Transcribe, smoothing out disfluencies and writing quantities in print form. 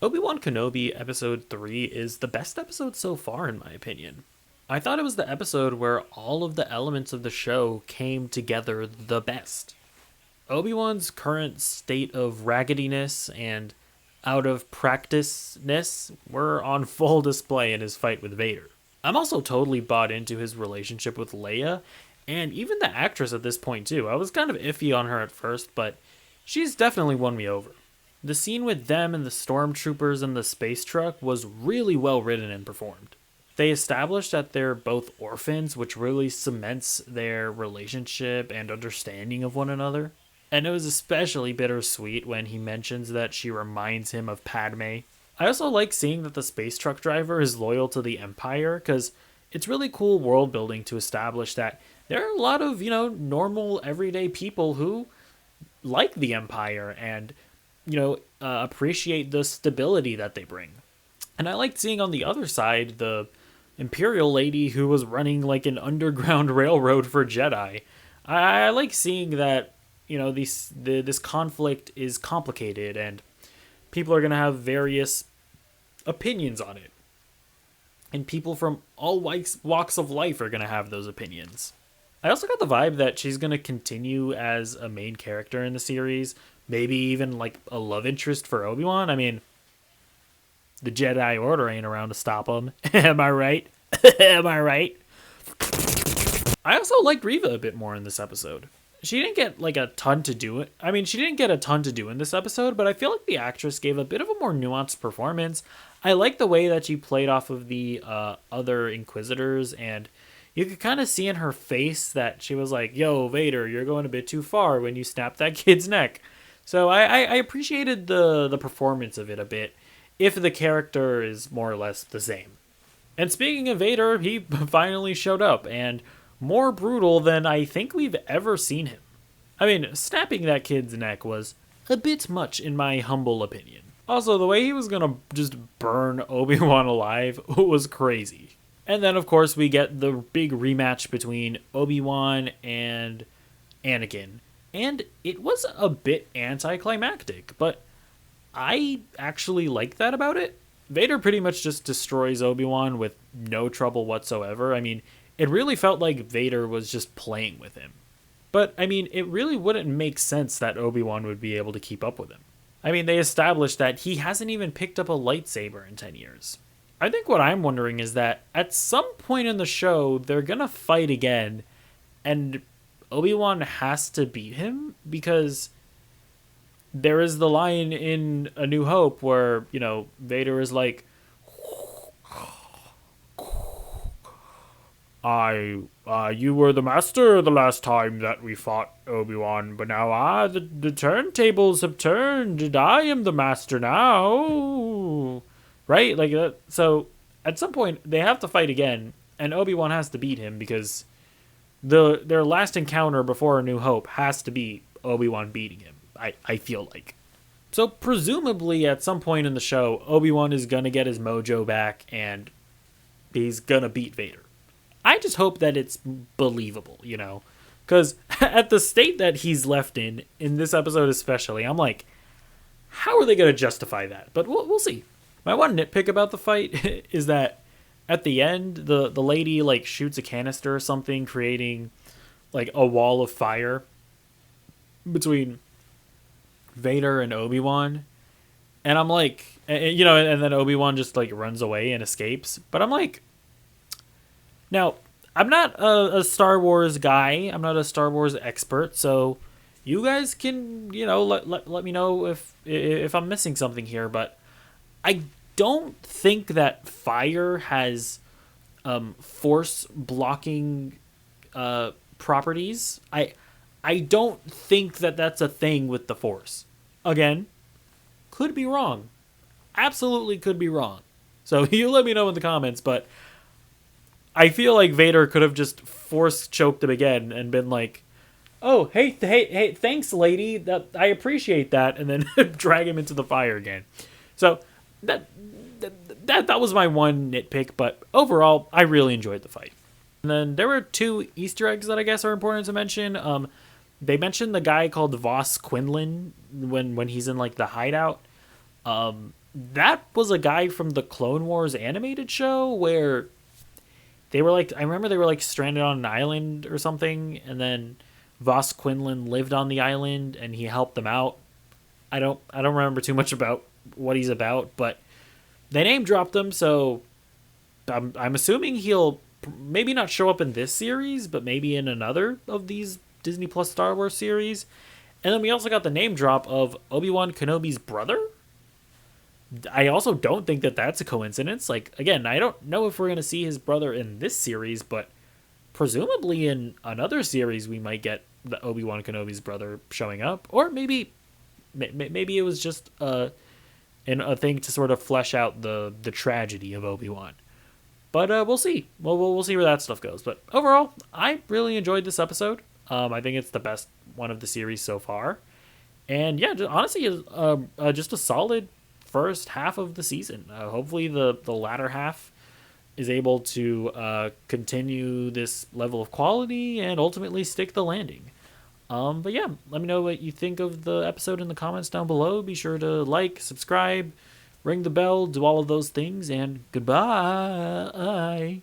Obi-Wan Kenobi Episode 3 is the best episode so far, in my opinion. I thought it was the episode where all of the elements of the show came together the best. Obi-Wan's current state of raggediness and out of practiceness were on full display in his fight with Vader. I'm also totally bought into his relationship with Leia, and even the actress at this point too. I was kind of iffy on her at first, but she's definitely won me over. The scene with them and the stormtroopers in the space truck was really well written and performed. They established that they're both orphans, which really cements their relationship and understanding of one another. And it was especially bittersweet when he mentions that she reminds him of Padme. I also like seeing that the space truck driver is loyal to the Empire, because it's really cool world building to establish that there are a lot of, normal everyday people who like the Empire and appreciate the stability that they bring. And I liked seeing on the other side the Imperial lady who was running like an underground railroad for Jedi. I like seeing that, this conflict is complicated and people are going to have various opinions on it. And people from all walks of life are going to have those opinions. I also got the vibe that she's going to continue as a main character in the series. Maybe even like a love interest for Obi-Wan. I mean, the Jedi Order ain't around to stop him. Am I right? Am I right? I also liked Reva a bit more in this episode. She didn't get like a ton to do. She didn't get a ton to do in this episode, but I feel like the actress gave a bit of a more nuanced performance. I like the way that she played off of the other Inquisitors, and you could kind of see in her face that she was like, yo, Vader, you're going a bit too far when you snap that kid's neck. So I appreciated the performance of it a bit, if the character is more or less the same. And speaking of Vader, he finally showed up, and more brutal than I think we've ever seen him. Snapping that kid's neck was a bit much in my humble opinion. Also, the way he was gonna just burn Obi-Wan alive was crazy. And then, of course, we get the big rematch between Obi-Wan and Anakin. And it was a bit anticlimactic, but I actually like that about it. Vader pretty much just destroys Obi-Wan with no trouble whatsoever. It really felt like Vader was just playing with him. But, it really wouldn't make sense that Obi-Wan would be able to keep up with him. They established that he hasn't even picked up a lightsaber in 10 years. I think what I'm wondering is that at some point in the show, they're gonna fight again, and Obi-Wan has to beat him, because there is the line in A New Hope where, Vader is like, you were the master the last time that we fought, Obi-Wan, but now the turntables have turned, and I am the master now. Right? Like that. So at some point they have to fight again, and Obi-Wan has to beat him, because their last encounter before A New Hope has to be Obi-Wan beating him. I feel like. So presumably at some point in the show, Obi-Wan is gonna get his mojo back and he's gonna beat Vader. I just hope that it's believable, because at the state that he's left in this episode especially, I'm like, how are they gonna justify that? But we'll see. My one nitpick about the fight is that at the end, the lady like shoots a canister or something, creating like a wall of fire between Vader and Obi-Wan. And I'm like, and then Obi-Wan just like runs away and escapes. But I'm like, now, I'm not a Star Wars guy. I'm not a Star Wars expert. So you guys can, let me know if I'm missing something here. But I don't think that fire has force blocking properties. I don't think that that's a thing with the Force. Again, could be wrong. Absolutely could be wrong. So you let me know in the comments, but I feel like Vader could have just force choked him again and been like, oh, hey, thanks, lady. I appreciate that, and then drag him into the fire again. So that was my one nitpick, but overall, I really enjoyed the fight. And then there were two Easter eggs that I guess are important to mention. They mentioned the guy called Voss Quinlan when he's in like the hideout. that was a guy from the Clone Wars animated show where they were like, I remember they were like stranded on an island or something, and then Voss Quinlan lived on the island and he helped them out. I don't remember too much about what he's about, but they name dropped him, so I'm assuming he'll maybe not show up in this series, but maybe in another of these Disney Plus Star Wars series. And then we also got the name drop of Obi-Wan Kenobi's brother. I also don't think that that's a coincidence. Like, again, I don't know if we're going to see his brother in this series, but presumably in another series we might get the Obi-Wan Kenobi's brother showing up, or maybe it was just a thing to sort of flesh out the tragedy of Obi-Wan. But we'll see. We'll see where that stuff goes. But overall, I really enjoyed this episode. I think it's the best one of the series so far. And yeah, honestly, just a solid first half of the season. Hopefully, the latter half is able to continue this level of quality and ultimately stick the landing. But yeah, let me know what you think of the episode in the comments down below. Be sure to like, subscribe, ring the bell, do all of those things, and goodbye.